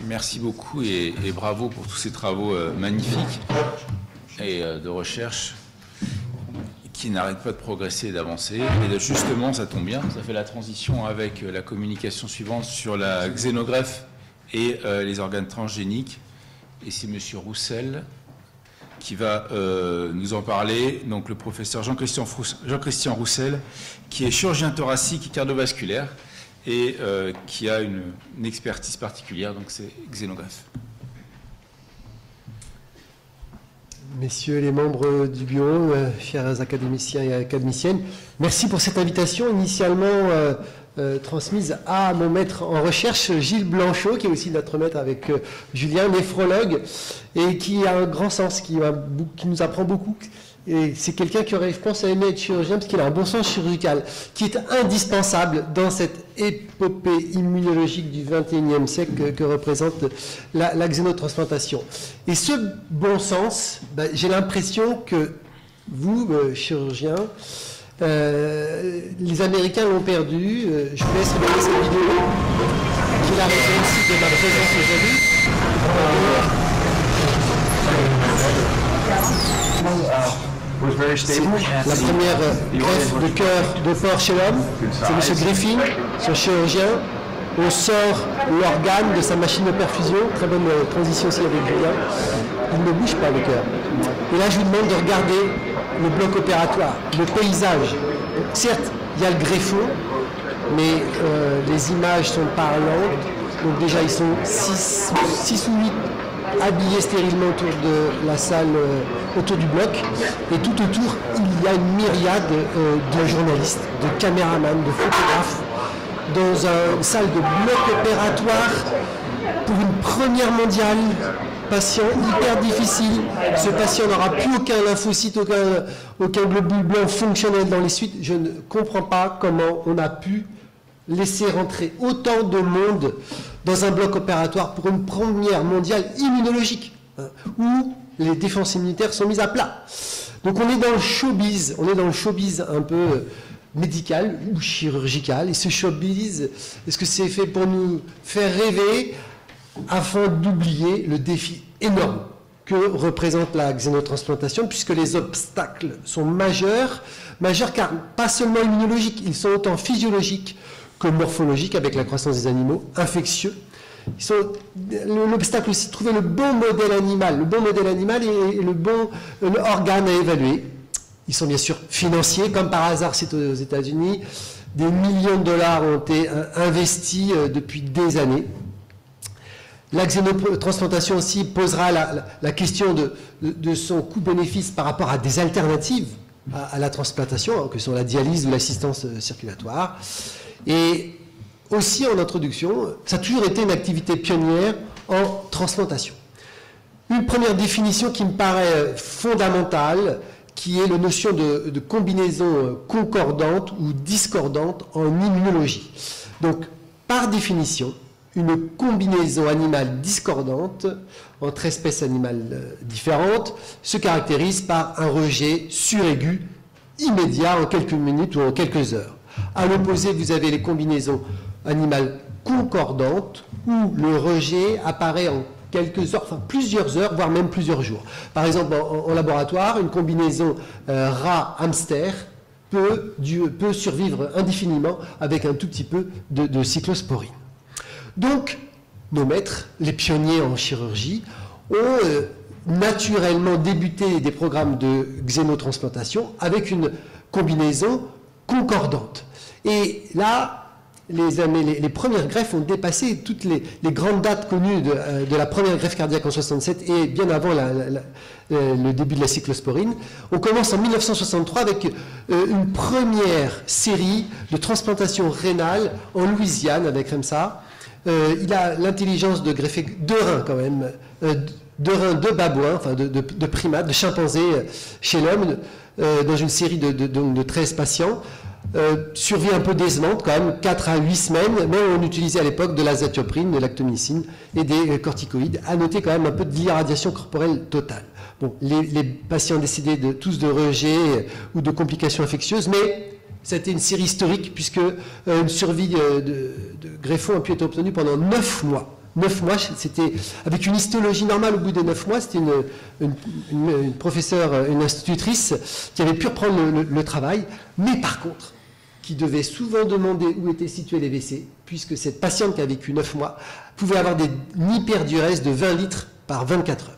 Merci beaucoup et bravo pour tous ces travaux magnifiques et de recherche qui n'arrêtent pas de progresser et d'avancer. Et justement, ça tombe bien, ça fait la transition avec la communication suivante sur la xénogreffe et les organes transgéniques. Et c'est M. Roussel qui va nous en parler. Donc le professeur Jean-Christian Roussel, qui est chirurgien thoracique et cardiovasculaire, et qui a une expertise particulière, donc c'est xénogreffe. Messieurs les membres du bureau, chers académiciens et académiciennes, merci pour cette invitation initialement transmise à mon maître en recherche, Gilles Blanchot, qui est aussi notre maître avec Julien, néphrologue, et qui a un grand sens, qui nous apprend beaucoup. Et c'est quelqu'un qui aurait, je pense, aimé être chirurgien parce qu'il a un bon sens chirurgical, qui est indispensable dans cette épopée immunologique du XXIe siècle que représente la xénotransplantation. Et ce bon sens, j'ai l'impression que vous, chirurgiens, les Américains l'ont perdu. Je vous laisse regarder cette vidéo qui est la raison aussi de ma présence aujourd'hui. La première greffe de cœur de porc chez l'homme, c'est M. Griffin, son chirurgien. On sort l'organe de sa machine de perfusion. Très bonne transition aussi avec Julien. Il ne bouge pas le cœur. Et là, je vous demande de regarder le bloc opératoire, le paysage. Certes, il y a le greffon, mais les images sont parlantes. Donc déjà, ils sont 6 ou 8 habillés stérilement autour de la salle, autour du bloc. Et tout autour, il y a une myriade de journalistes, de caméramans, de photographes, dans une salle de bloc opératoire pour une première mondiale. Patient hyper difficile. Ce patient n'aura plus aucun lymphocyte, aucun globule blanc fonctionnel dans les suites. Je ne comprends pas comment on a pu laisser rentrer autant de monde dans un bloc opératoire pour une première mondiale immunologique, où les défenses immunitaires sont mises à plat. Donc on est dans le showbiz, un peu médical ou chirurgical, et ce showbiz, est-ce que c'est fait pour nous faire rêver afin d'oublier le défi énorme que représente la xénotransplantation, puisque les obstacles sont majeurs car pas seulement immunologiques, ils sont autant physiologiques que morphologiques avec la croissance des animaux, infectieux. L'obstacle aussi, trouver le bon modèle animal et le bon organe à évaluer. Ils sont bien sûr financiers, comme par hasard c'est aux États-Unis. Des millions de dollars ont été investis depuis des années. La xénotransplantation aussi posera la question de son coût-bénéfice par rapport à des alternatives à la transplantation, que sont la dialyse ou l'assistance circulatoire. Et aussi en introduction, ça a toujours été une activité pionnière en transplantation. Une première définition qui me paraît fondamentale, qui est la notion de combinaison concordante ou discordante en immunologie. Donc, par définition, une combinaison animale discordante entre espèces animales différentes se caractérise par un rejet suraigu immédiat en quelques minutes ou en quelques heures. À l'opposé, vous avez les combinaisons animales concordantes où le rejet apparaît en quelques heures, enfin plusieurs heures, voire même plusieurs jours. Par exemple, en laboratoire, une combinaison rat-hamster peut survivre indéfiniment avec un tout petit peu de cyclosporine. Donc, nos maîtres, les pionniers en chirurgie, ont naturellement débuté des programmes de xénotransplantation avec une combinaison concordante. Et là, les premières greffes ont dépassé toutes les grandes dates connues de la première greffe cardiaque en 67 et bien avant le début de la cyclosporine. On commence en 1963 avec une première série de transplantations rénales en Louisiane avec Remsa. Il a l'intelligence de greffer 2 reins quand même, 2 reins de babouins, enfin de primates, de chimpanzés chez l'homme, dans une série de 13 patients. Survie un peu décevante quand même, 4 à 8 semaines, mais on utilisait à l'époque de l'azatioprine, de l'actomycine et des corticoïdes. À noter quand même un peu de l'irradiation corporelle totale. Bon, les patients décédés tous de rejet ou de complications infectieuses, mais c'était une série historique puisque une survie de greffon a pu être obtenue pendant 9 mois. 9 mois, c'était avec une histologie normale au bout des 9 mois, c'était une professeure, une institutrice qui avait pu reprendre le travail, mais par contre, qui devait souvent demander où étaient situés les WC, puisque cette patiente qui a vécu 9 mois pouvait avoir une hyperdurèse de 20 litres par 24 heures.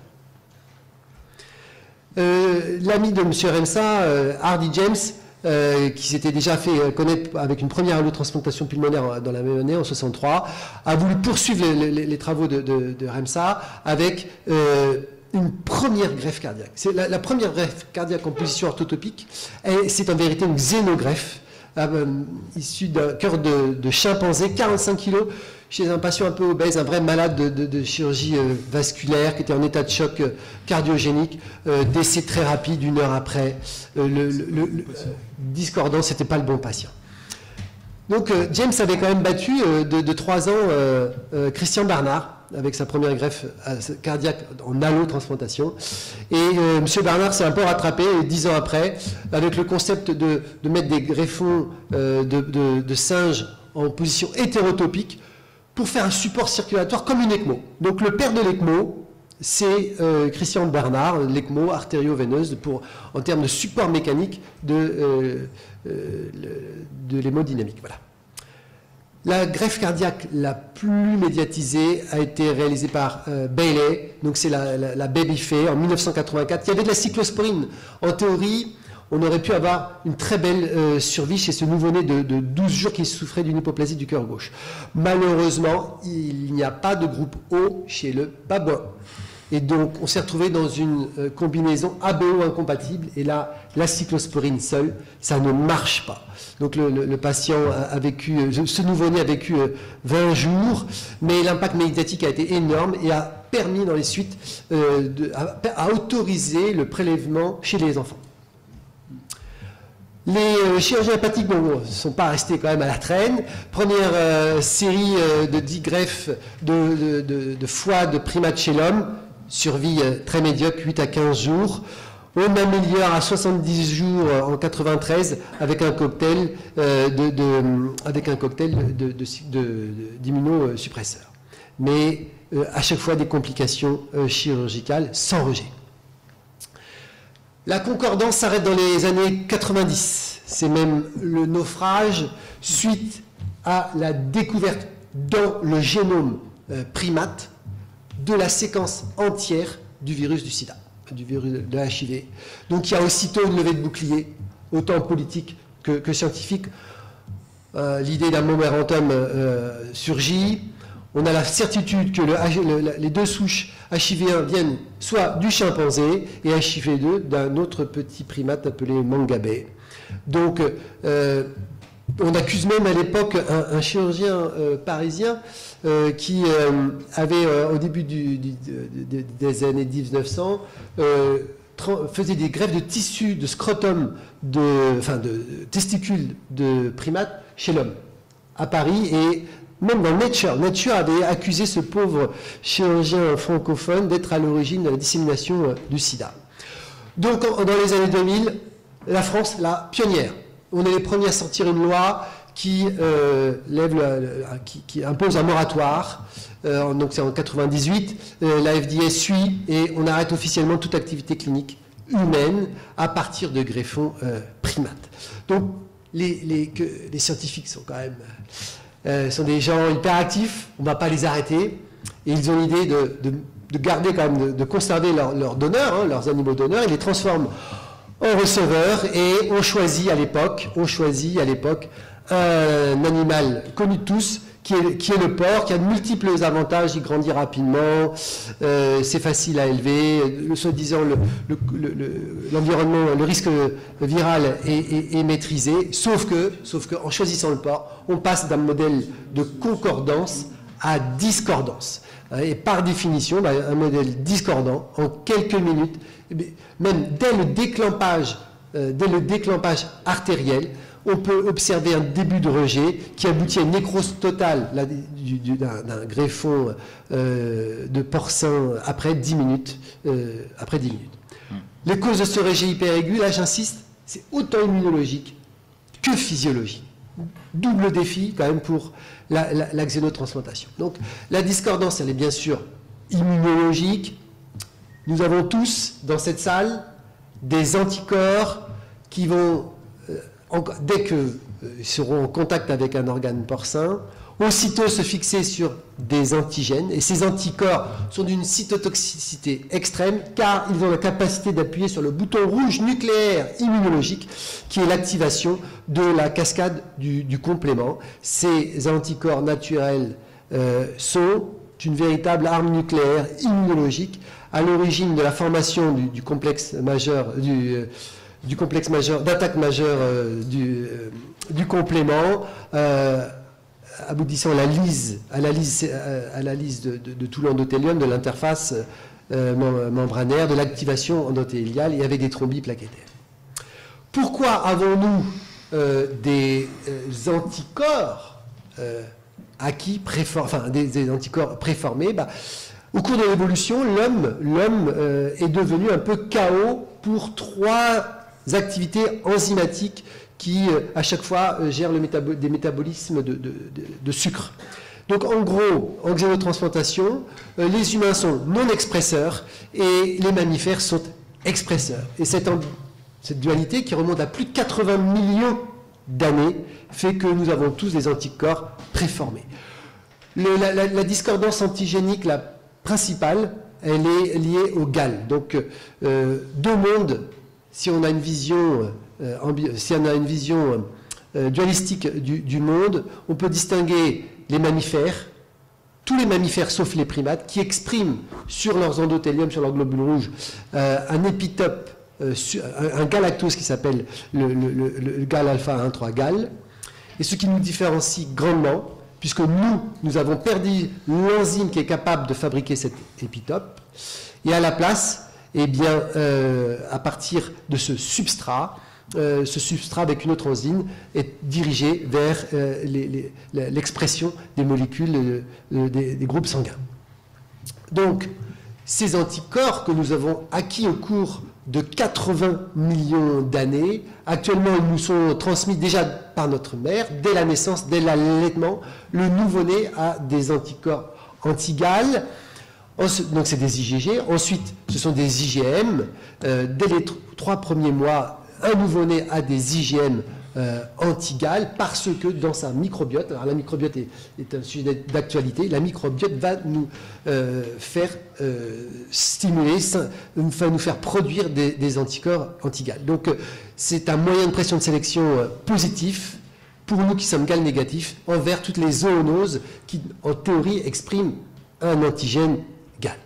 L'ami de M. Remsa, Hardy James, qui s'était déjà fait connaître avec une première allotransplantation pulmonaire dans la même année, en 63, a voulu poursuivre les travaux de Remsa avec une première greffe cardiaque. C'est la première greffe cardiaque en position orthotopique, c'est en vérité une xénogreffe issue d'un cœur de chimpanzé, 45 kg, chez un patient un peu obèse, un vrai malade de chirurgie vasculaire qui était en état de choc cardiogénique, décès très rapide, 1 heure après, discordant, c'était pas le bon patient. Donc James avait quand même battu de 3 ans Christian Barnard avec sa première greffe cardiaque en allotransplantation. Et M. Barnard s'est un peu rattrapé 10 ans après avec le concept de mettre des greffons de singes en position hétérotopique pour faire un support circulatoire comme une ECMO. Donc le père de l'ECMO, c'est Christian Barnard, l'ECMO artério-veineuse en termes de support mécanique de l'hémodynamique. Voilà. La greffe cardiaque la plus médiatisée a été réalisée par Bailey, donc c'est la Babyfay en 1984. Il y avait de la cyclosporine. En théorie, on aurait pu avoir une très belle survie chez ce nouveau-né de 12 jours qui souffrait d'une hypoplasie du cœur gauche. Malheureusement, il n'y a pas de groupe O chez le babouin. Et donc, on s'est retrouvé dans une combinaison ABO incompatible. Et là, la cyclosporine seule, ça ne marche pas. Donc, le patient a vécu, ce nouveau-né a vécu 20 jours, mais l'impact médiatique a été énorme et a permis dans les suites à autoriser le prélèvement chez les enfants. Les chirurgiens hépatiques ne sont pas restés quand même à la traîne. Première série de 10 greffes de foie de primates chez l'homme. Survie très médiocre, 8 à 15 jours. On améliore à 70 jours en 93 avec un cocktail d'immunosuppresseurs. Mais à chaque fois des complications chirurgicales sans rejet. La concordance s'arrête dans les années 90. C'est même le naufrage suite à la découverte dans le génome primate de la séquence entière du virus du sida, du virus de la HIV. Donc il y a aussitôt une levée de bouclier, autant politique que scientifique. L'idée d'un momentum surgit. On a la certitude que les deux souches HIV1 viennent soit du chimpanzé et HIV2 d'un autre petit primate appelé mangabey. Donc on accuse même à l'époque un chirurgien parisien qui avait, au début des années 1900, faisait des greffes de tissus, de scrotum, de testicules de primates chez l'homme, à Paris, et même dans Nature avait accusé ce pauvre chirurgien francophone d'être à l'origine de la dissémination du sida. Donc dans les années 2000, la France, la pionnière. On est les premiers à sortir une loi qui impose un moratoire. Donc c'est en 98. La FDA suit et on arrête officiellement toute activité clinique humaine à partir de greffons primates. Donc les scientifiques sont quand même sont des gens hyper actifs. On ne va pas les arrêter. Et ils ont l'idée de garder quand même, de conserver leurs donneurs, leurs animaux donneurs. Ils les transforment en receveurs et on choisit à l'époque un animal connu de tous qui est le porc, qui a de multiples avantages. Il grandit rapidement, c'est facile à élever, soi-disant l'environnement, le risque viral est maîtrisé, sauf que en choisissant le porc, on passe d'un modèle de concordance à discordance. Et par définition, un modèle discordant, en quelques minutes, même dès le déclampage artériel, on peut observer un début de rejet qui aboutit à une nécrose totale d'un greffon de porcin après 10 minutes. Les causes de ce rejet hyperaigu, là j'insiste, c'est autant immunologique que physiologique. double défi quand même pour la xénotransplantation. Donc la discordance, elle est bien sûr immunologique. Nous avons tous dans cette salle des anticorps qui vont, dès qu'ils seront en contact avec un organe porcin, aussitôt se fixer sur des antigènes. Et ces anticorps sont d'une cytotoxicité extrême car ils ont la capacité d'appuyer sur le bouton rouge nucléaire immunologique qui est l'activation de la cascade du complément. Ces anticorps naturels sont une véritable arme nucléaire immunologique à l'origine de la formation du complexe majeur du complexe majeur d'attaque majeure du complément, aboutissant à la lise de tout l'endothélium, de l'interface membranaire, de l'activation endothéliale et avec des thrombis plaquettaires. Pourquoi avons-nous des anticorps acquis, des anticorps préformés? Au cours de l'évolution, l'homme est devenu un peu chaos pour trois activités enzymatiques qui, à chaque fois, gèrent des métabolismes de sucre. Donc, en gros, en xénotransplantation, les humains sont non expresseurs et les mammifères sont expresseurs. Et cette dualité, qui remonte à plus de 80 millions d'années, fait que nous avons tous des anticorps préformés. La discordance antigénique, la principale, elle est liée au GAL. Donc, deux mondes, si on a une vision, dualistique du monde, on peut distinguer les mammifères, tous les mammifères sauf les primates, qui expriment sur leurs endothéliums, sur leurs globules rouges, un épitope, un galactose qui s'appelle le GAL alpha 1,3 GAL, et ce qui nous différencie grandement, puisque nous avons perdu l'enzyme qui est capable de fabriquer cet épitope, et à la place, eh bien, à partir de ce substrat avec une autre enzyme est dirigé vers l'expression des molécules des groupes sanguins. Donc, ces anticorps que nous avons acquis au cours de 80 millions d'années, actuellement, ils nous sont transmis déjà par notre mère, dès la naissance, dès l'allaitement. Le nouveau-né a des anticorps anti-GAL. Donc, c'est des IgG. Ensuite, ce sont des IgM. Dès les 3 premiers mois, un nouveau-né a des IgM anti-GAL parce que dans sa microbiote, alors la microbiote est un sujet d'actualité, la microbiote va nous faire stimuler, va nous faire produire des anticorps anti-GAL. Donc, c'est un moyen de pression de sélection positif pour nous qui sommes GAL négatifs envers toutes les zoonoses qui, en théorie, expriment un antigène GAL.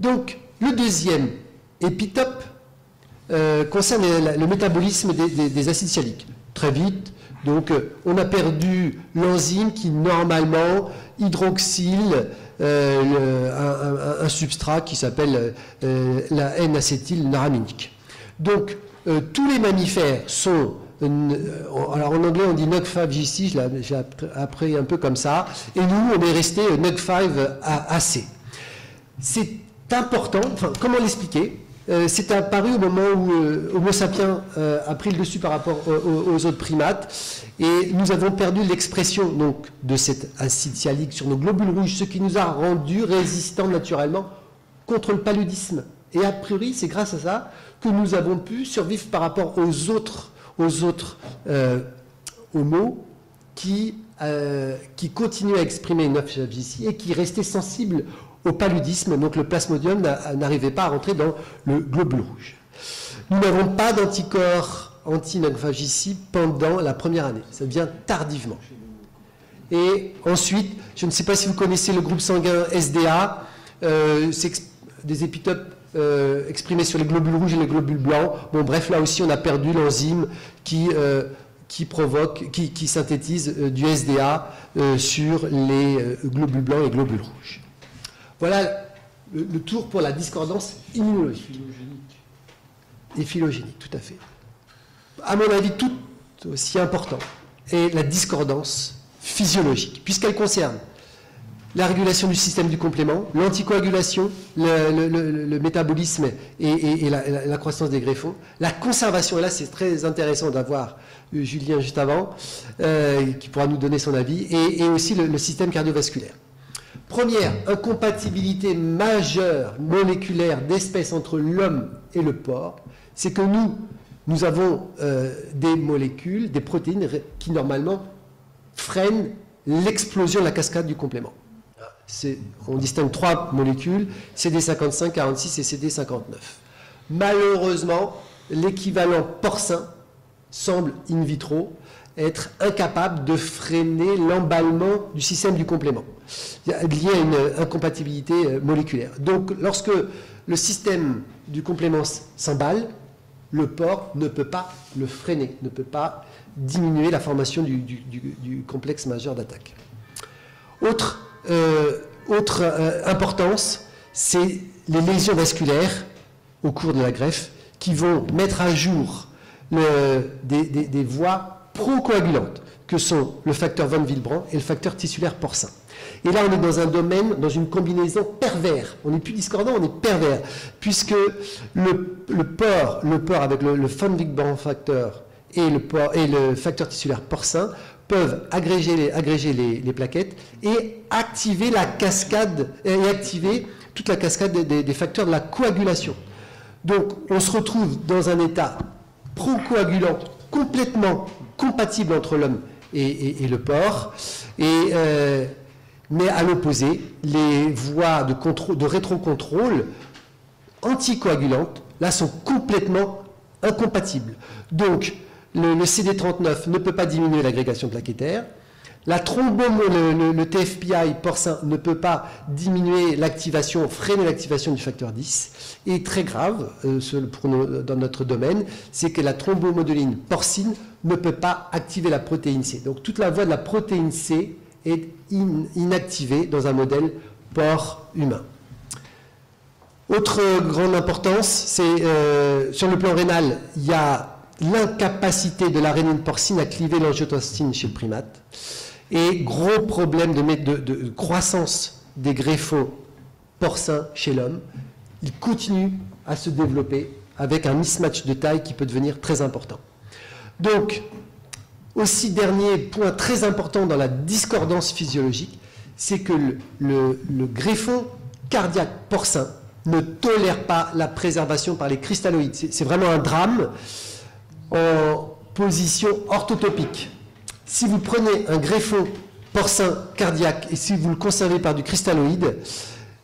Donc, le deuxième épitope concerne le métabolisme des acides sialiques. Très vite, donc, on a perdu l'enzyme qui, normalement, hydroxyle un substrat qui s'appelle la N-acétylnaraminique. Donc, tous les mammifères sont... alors en anglais on dit NUG5JC, j'ai appris un peu comme ça, et nous on est resté NUG5AC. C'est important, enfin comment l'expliquer? C'est apparu au moment où Homo sapiens a pris le dessus par rapport aux autres primates, et nous avons perdu l'expression donc de cet acide sialique sur nos globules rouges, ce qui nous a rendus résistants naturellement contre le paludisme. Et a priori, c'est grâce à ça que nous avons pu survivre par rapport aux autres homos qui continuaient à exprimer une NUG5JC et qui restaient sensibles au paludisme, donc le plasmodium n'arrivait pas à rentrer dans le globule rouge. Nous n'avons pas d'anticorps anti-NUG5JC pendant la première année, ça vient tardivement. Et ensuite, je ne sais pas si vous connaissez le groupe sanguin SDA, c'est des épitopes exprimés sur les globules rouges et les globules blancs. Bon, bref, là aussi, on a perdu l'enzyme qui synthétise du SDA sur les globules blancs et globules rouges. Voilà le tour pour la discordance immunologique. Et phylogénique, tout à fait. À mon avis, tout aussi important est la discordance physiologique, puisqu'elle concerne la régulation du système du complément, l'anticoagulation, le métabolisme et la croissance des greffons, la conservation, et là c'est très intéressant d'avoir Julien juste avant, qui pourra nous donner son avis, et aussi le système cardiovasculaire. Première incompatibilité majeure moléculaire d'espèce entre l'homme et le porc, c'est que nous avons des molécules, des protéines qui normalement freinent l'explosion de la cascade du complément. On distingue 3 molécules, CD55, 46 et CD59. Malheureusement, l'équivalent porcin semble in vitro être incapable de freiner l'emballement du système du complément, lié à une incompatibilité moléculaire. Donc, lorsque le système du complément s'emballe, le porc ne peut pas le freiner, ne peut pas diminuer la formation du complexe majeur d'attaque. Autre importance, c'est les lésions vasculaires au cours de la greffe qui vont mettre à jour des voies procoagulantes que sont le facteur von Willebrand et le facteur tissulaire porcin. Et là, on est dans un domaine, dans une combinaison pervers. On n'est plus discordant, on est pervers, puisque le porc avec le von Willebrand facteur et le facteur tissulaire porcin peuvent agréger les plaquettes et activer la cascade, et activer toute la cascade des facteurs de la coagulation. Donc, on se retrouve dans un état procoagulant complètement compatible entre l'homme et le porc, mais à l'opposé, les voies de rétrocontrôle anticoagulantes, là, sont complètement incompatibles. Donc, le CD39 ne peut pas diminuer l'agrégation plaquettaire. Le TFPI porcin ne peut pas diminuer l'activation, freiner l'activation du facteur 10. Et très grave, dans notre domaine, c'est que la thrombomoduline porcine ne peut pas activer la protéine C. Donc toute la voie de la protéine C est inactivée dans un modèle porc humain. Autre grande importance, c'est sur le plan rénal, il y a l'incapacité de la rénine porcine à cliver l'angiotensine chez le primate. Et gros problème de croissance des greffons porcins chez l'homme. Il continue à se développer avec un mismatch de taille qui peut devenir très important. Donc, aussi dernier point très important dans la discordance physiologique, c'est que le greffon cardiaque porcin ne tolère pas la préservation par les cristalloïdes. C'est vraiment un drame en position orthotopique. Si vous prenez un greffon porcin cardiaque et si vous le conservez par du cristalloïde,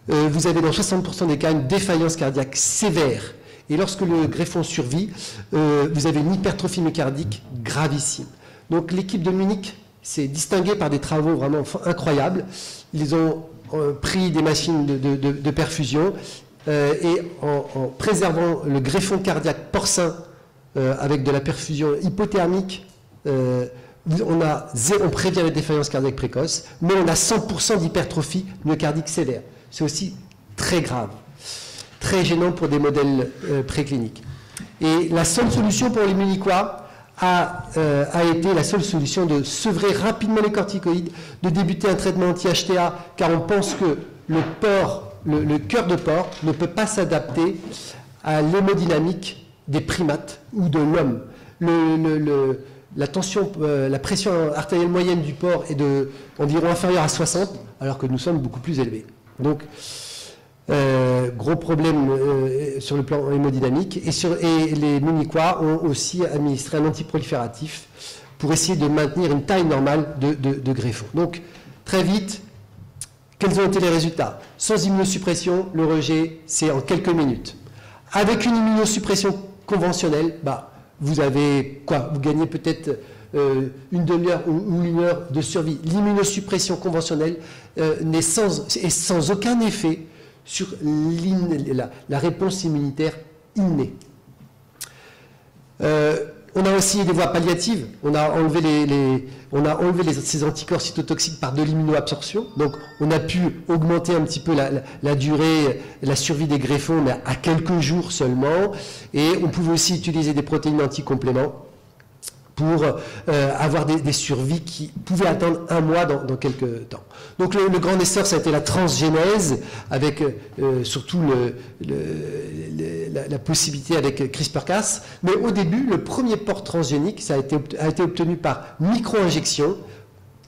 vous avez dans 60% des cas une défaillance cardiaque sévère. Et lorsque le greffon survit, vous avez une hypertrophie myocardique gravissime. Donc l'équipe de Munich s'est distinguée par des travaux vraiment incroyables. Ils ont pris des machines de perfusion et en préservant le greffon cardiaque porcin avec de la perfusion hypothermique, on prévient les défaillances cardiaques précoces, mais on a 100% d'hypertrophie myocardique sévère. C'est aussi très grave, très gênant pour des modèles précliniques. Et la seule solution pour les munichois a été la seule solution de sevrer rapidement les corticoïdes, de débuter un traitement anti-HTA, car on pense que le cœur de porc ne peut pas s'adapter à l'hémodynamique des primates ou de l'homme. La pression artérielle moyenne du porc est environ inférieure à 60, alors que nous sommes beaucoup plus élevés. Donc, gros problème sur le plan hémodynamique. Et les munichois ont aussi administré un antiprolifératif pour essayer de maintenir une taille normale de greffon. Donc, très vite, quels ont été les résultats? Sans immunosuppression, le rejet, c'est en quelques minutes. Avec une immunosuppression conventionnelle, vous avez quoi? Vous gagnez peut-être une demi-heure ou une heure de survie. L'immunosuppression conventionnelle est sans aucun effet sur la réponse immunitaire innée. On a aussi des voies palliatives. On a enlevé ces anticorps cytotoxiques par de l'immunoabsorption. Donc, on a pu augmenter un petit peu la durée, la survie des greffons, mais à quelques jours seulement. Et on pouvait aussi utiliser des protéines anticompléments pour avoir des survies qui pouvaient attendre 1 mois dans quelques temps. Donc le grand essor, ça a été la transgénèse, avec surtout la possibilité avec CRISPR-Cas. Mais au début, le premier port transgénique, ça a été obtenu par micro-injection.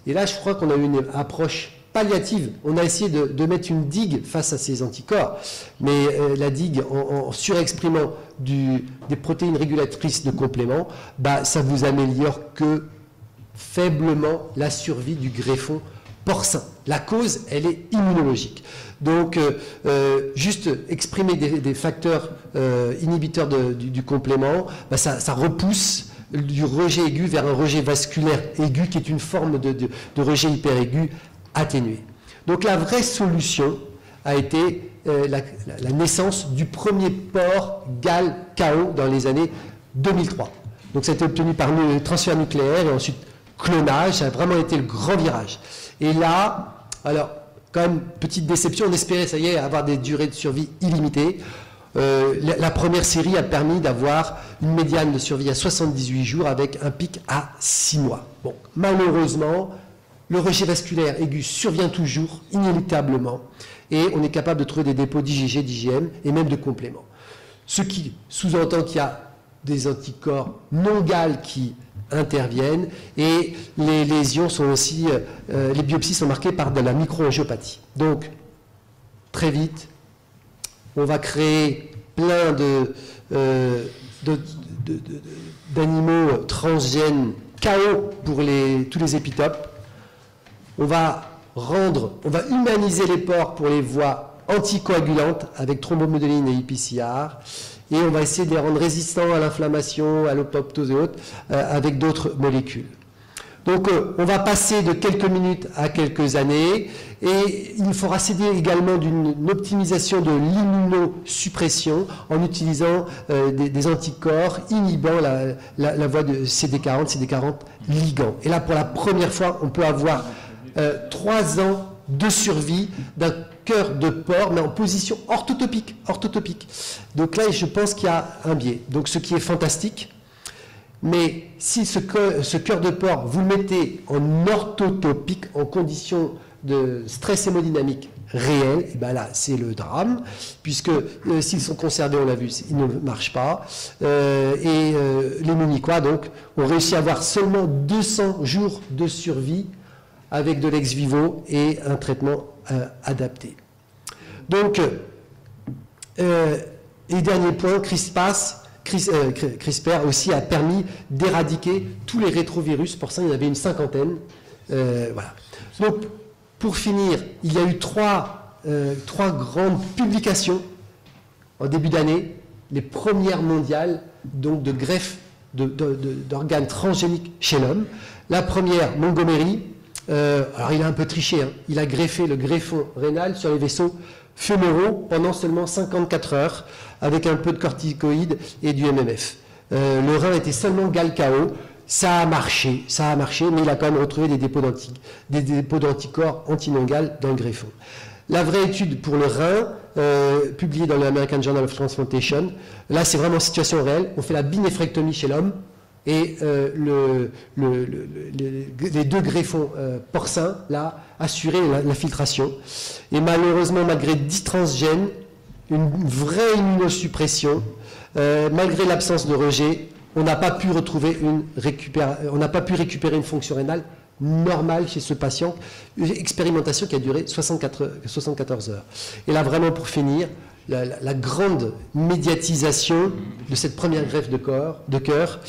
Et là, je crois qu'on a eu une approche palliative. On a essayé de mettre une digue face à ces anticorps, mais la digue, en surexprimant des protéines régulatrices de complément, ça vous améliore que faiblement la survie du greffon porcin. La cause, elle est immunologique. Donc, juste exprimer des facteurs inhibiteurs du complément, ça repousse du rejet aigu vers un rejet vasculaire aigu, qui est une forme de rejet hyperaigu atténué. Donc la vraie solution a été la naissance du premier port GAL-KO dans les années 2003. Donc ça a été obtenu par le transfert nucléaire et ensuite clonage. Ça a vraiment été le grand virage. Et là, alors, quand même, petite déception, on espérait, ça y est, avoir des durées de survie illimitées. La première série a permis d'avoir une médiane de survie à 78 jours avec un pic à 6 mois. Bon, malheureusement, le rejet vasculaire aigu survient toujours, inéluctablement, et on est capable de trouver des dépôts d'IgG, d'IgM et même de compléments. Ce qui sous-entend qu'il y a des anticorps non GAL qui interviennent, et les lésions sont aussi, les biopsies sont marquées par de la microangiopathie. Donc, très vite, on va créer plein d'animaux transgènes KO pour tous les épitopes. On va humaniser les porcs pour les voies anticoagulantes avec thrombomoduline et IPCR, et on va essayer de les rendre résistants à l'inflammation, à l'apoptose et autres, avec d'autres molécules. Donc on va passer de quelques minutes à quelques années, et il faudra s'aider également d'une optimisation de l'immunosuppression en utilisant des anticorps inhibant la voie de CD40 ligand. Et là, pour la première fois, on peut avoir 3 ans de survie d'un cœur de porc, mais en position orthotopique. Donc là, je pense qu'il y a un biais. Donc ce qui est fantastique, mais si ce cœur de porc, vous le mettez en orthotopique, en condition de stress hémodynamique réel, et bien là, c'est le drame, puisque s'ils sont conservés, on l'a vu, ils ne marchent pas. Les munichois, donc, ont réussi à avoir seulement 200 jours de survie avec de l'ex vivo et un traitement adapté. Donc, et dernier point, CRISPR aussi a permis d'éradiquer tous les rétrovirus. Pour ça, il y en avait une 50aine. Voilà. Donc, pour finir, il y a eu trois grandes publications en début d'année, les premières mondiales donc de greffe d'organes transgéniques chez l'homme. La première, Montgomery. Alors, il a un peu triché, hein. Il a greffé le greffon rénal sur les vaisseaux fémoraux pendant seulement 54 heures, avec un peu de corticoïdes et du MMF. Le rein était seulement GAL-KO. Ça a marché, mais il a quand même retrouvé des dépôts d'anticorps anti-non-GAL dans le greffon. La vraie étude pour le rein, publiée dans l'American Journal of Transplantation, là c'est vraiment situation réelle. On fait la binéphrectomie chez l'homme, et les 2 greffons porcins, là, assuraient la filtration. Et malheureusement, malgré 10 transgènes, une vraie immunosuppression, malgré l'absence de rejet, on n'a pas pu récupérer une fonction rénale normale chez ce patient. Une expérimentation qui a duré 74 heures. Et là, vraiment, pour finir, la grande médiatisation de cette première greffe de cœur.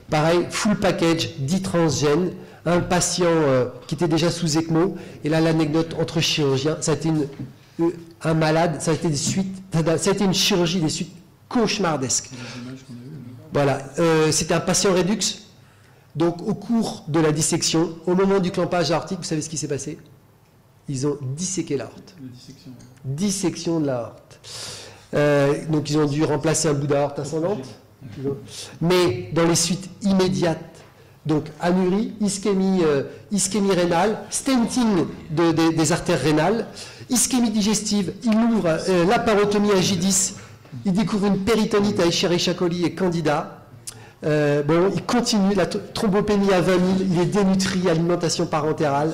Pareil, full package, 10 transgènes, un patient qui était déjà sous ECMO. Et là, l'anecdote entre chirurgiens, ça a été un malade, ça a été une chirurgie des suites cauchemardesques. Voilà, c'était un patient Redux. Donc, au cours de la dissection, au moment du clampage aortique, vous savez ce qui s'est passé? Ils ont disséqué l'aorte. Dissection de l'aorte. Donc, ils ont dû remplacer un bout d'aorte ascendante. Mais dans les suites immédiates, donc anurie, ischémie rénale, stenting des artères rénales, ischémie digestive, il ouvre la parotomie à J10, il découvre une péritonite à Escherichia coli et Candida, Bon, il continue, la thrombopénie à 20 000, il est dénutri, alimentation parentérale.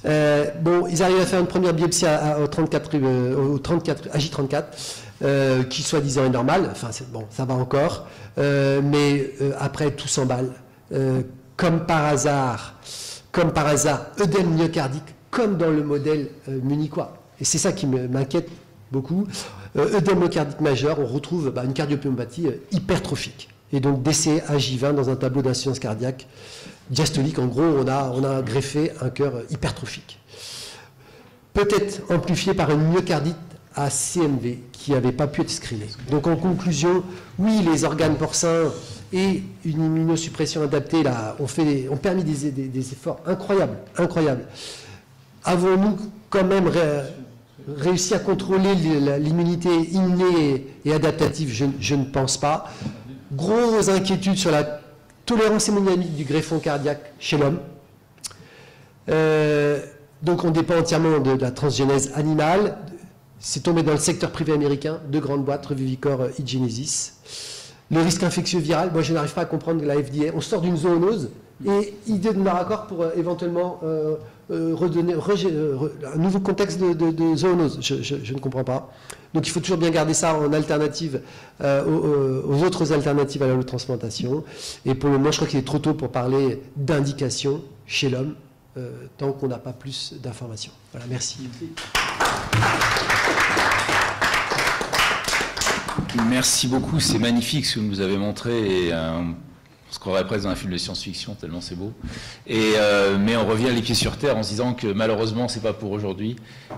Bon, ils arrivent à faire une première biopsie au 34 AJ34, qui soi-disant est normal, enfin bon, ça va encore, mais après tout s'emballe. Comme par hasard, œdème myocardique, comme dans le modèle munichois. Et c'est ça qui m'inquiète beaucoup. Œdème myocardique majeur, on retrouve une cardiopneumopathie hypertrophique. Et donc décès à J20 dans un tableau d'insuffisance cardiaque diastolique. En gros, on a greffé un cœur hypertrophique. Peut-être amplifié par une myocardite à CMV qui n'avait pas pu être screenée. Donc en conclusion, oui, les organes porcins et une immunosuppression adaptée là, ont permis des efforts incroyables. Avons-nous quand même réussi à contrôler l'immunité innée et adaptative? Je ne pense pas. Grosse inquiétude sur la tolérance hémodynamique du greffon cardiaque chez l'homme. Donc on dépend entièrement de la transgénèse animale. C'est tombé dans le secteur privé américain, de grandes boîtes, Revivicor, Igenesis. Le risque infectieux viral, moi je n'arrive pas à comprendre la FDA. On sort d'une zoonose et idée de leur accord pour éventuellement redonner un nouveau contexte de zoonose. Je ne comprends pas. Donc il faut toujours bien garder ça en alternative aux autres alternatives à l'allotransplantation. Et pour le moment, je crois qu'il est trop tôt pour parler d'indication chez l'homme, tant qu'on n'a pas plus d'informations. Voilà, merci. Merci beaucoup, c'est magnifique ce que vous nous avez montré. Et, on se croirait presque dans un film de science-fiction, tellement c'est beau. Mais on revient les pieds sur terre en se disant que malheureusement, c'est pas pour aujourd'hui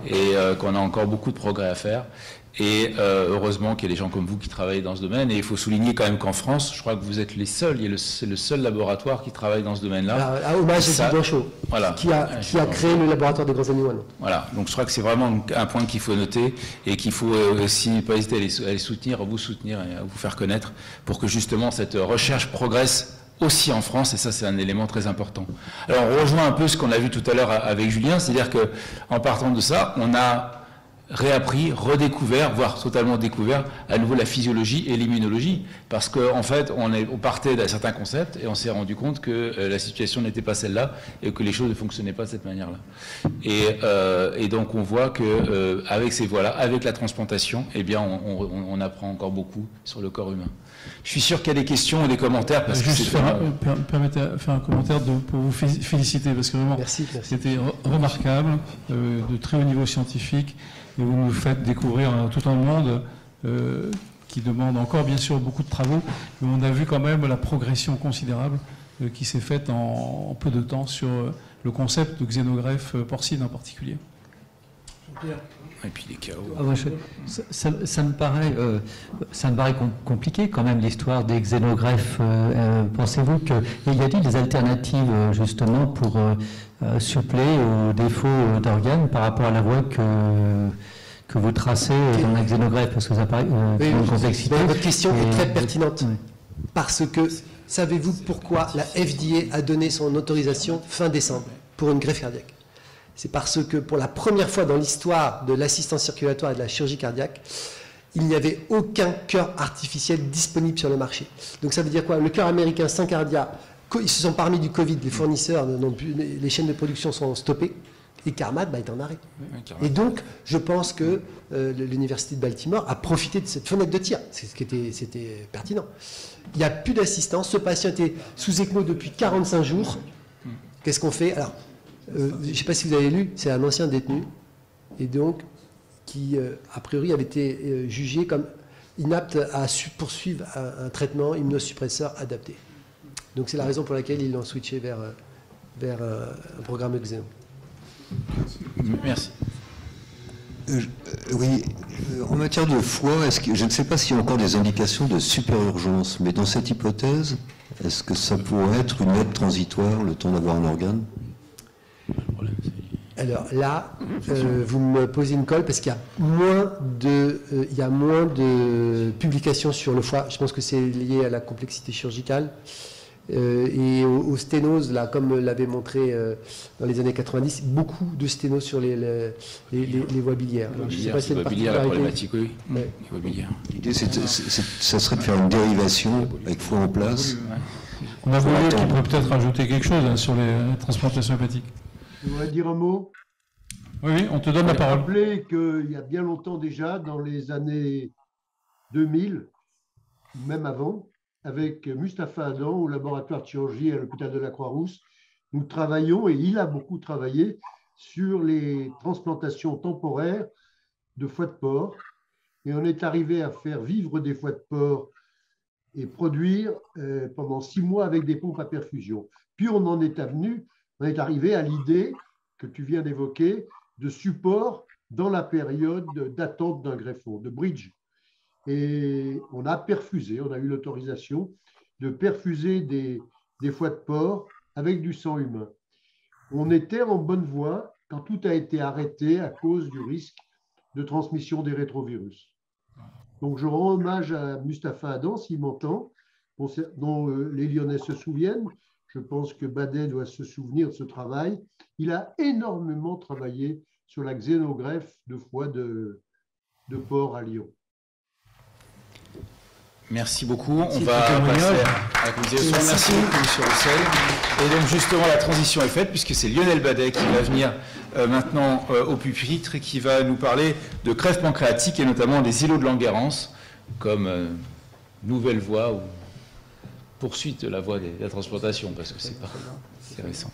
et qu'on a encore beaucoup de progrès à faire. Et heureusement qu'il y a des gens comme vous qui travaillent dans ce domaine. Et il faut souligner quand même qu'en France, je crois que vous êtes les seuls, c'est le seul laboratoire qui travaille dans ce domaine-là. Hommage à Guy Blanchot, voilà, qui a créé le laboratoire des grands animaux. Voilà, donc je crois que c'est vraiment un point qu'il faut noter et qu'il faut aussi pas hésiter à les soutenir, à vous soutenir et à vous faire connaître pour que justement cette recherche progresse aussi en France, et ça c'est un élément très important. Alors on rejoint un peu ce qu'on a vu tout à l'heure avec Julien, c'est-à-dire qu'en partant de ça, on a réappris, redécouvert, voire totalement découvert à nouveau la physiologie et l'immunologie, parce qu'en fait on partait d'un certain concept et on s'est rendu compte que la situation n'était pas celle-là et que les choses ne fonctionnaient pas de cette manière-là. Et donc on voit que avec ces voies-là, avec la transplantation, eh bien on apprend encore beaucoup sur le corps humain. Je suis sûr qu'il y a des questions ou des commentaires. Parce juste permettez de faire un commentaire pour vous féliciter, parce que vraiment c'était remarquable, de très haut niveau scientifique, et vous nous faites découvrir tout un monde qui demande encore bien sûr beaucoup de travaux, mais on a vu quand même la progression considérable qui s'est faite en peu de temps sur le concept de xénogreffe porcine en particulier. Et puis les chaos. Ça me paraît compliqué quand même l'histoire des xénogreffes. Pensez-vous qu'il y a des alternatives justement pour suppléer aux défauts d'organes par rapport à la voie que vous tracez dans la xénogreffe, parce que ça paraît une complexité. Votre question est très pertinente, parce que savez-vous pourquoi la FDA a donné son autorisation fin décembre pour une greffe cardiaque? C'est parce que pour la première fois dans l'histoire de l'assistance circulatoire et de la chirurgie cardiaque, il n'y avait aucun cœur artificiel disponible sur le marché. Donc ça veut dire quoi? Le cœur américain Syncardia, ils se sont parmi du Covid, les fournisseurs, les chaînes de production sont stoppées, et Carmat est en arrêt. Et donc, je pense que l'Université de Baltimore a profité de cette fenêtre de tir, c'était pertinent. Il n'y a plus d'assistance, ce patient était sous ECMO depuis 45 jours. Qu'est-ce qu'on fait? Alors, je ne sais pas si vous avez lu, c'est un ancien détenu, et donc qui, a priori, avait été jugé comme inapte à poursuivre un traitement immunosuppresseur adapté. Donc c'est la raison pour laquelle ils l'ont switché vers un programme Xénon. Merci. Oui, en matière de foie, je ne sais pas s'il y a encore des indications de super-urgence, mais dans cette hypothèse, est-ce que ça pourrait être une aide transitoire, le temps d'avoir un organe? Alors là, vous me posez une colle parce qu'il y a moins de publications sur le foie. Je pense que c'est lié à la complexité chirurgicale. et aux sténoses, là, comme l'avait montré dans les années 90, beaucoup de sténoses sur les voies biliaires. Donc, je sais pas si c'est une particularité. La problématique, oui. Ouais. L'idée, ça serait de faire une dérivation avec foie en place. On a voulu qu'il pourrait peut-être rajouter quelque chose sur les transplantations hépatiques. Je voudrais dire un mot. Oui, on te donne la parole. Je voulais rappeler qu'il y a bien longtemps déjà, dans les années 2000, même avant, avec Mustapha Adam au laboratoire de chirurgie à l'hôpital de la Croix-Rousse, nous travaillons, et il a beaucoup travaillé, sur les transplantations temporaires de foie de porc. Et on est arrivé à faire vivre des foies de porc et produire pendant 6 mois avec des pompes à perfusion. Puis on est arrivé à l'idée que tu viens d'évoquer de support dans la période d'attente d'un greffon, de bridge. Et on a perfusé, on a eu l'autorisation de perfuser des foies de porc avec du sang humain. On était en bonne voie quand tout a été arrêté à cause du risque de transmission des rétrovirus. Donc je rends hommage à Mustapha Adam, s'il m'entend, dont les Lyonnais se souviennent. Je pense que Badet doit se souvenir de ce travail. Il a énormément travaillé sur la xénogreffe de foie de porc à Lyon. Merci beaucoup. On va passer à la conclusion. Merci beaucoup, M. Roussel. Et donc, justement, la transition est faite, puisque c'est Lionel Badet qui va venir maintenant au pupitre et qui va nous parler de crève pancréatique et notamment des îlots de Langerhans comme nouvelle voie ou poursuite de la voie de la transplantation, parce que c'est récent.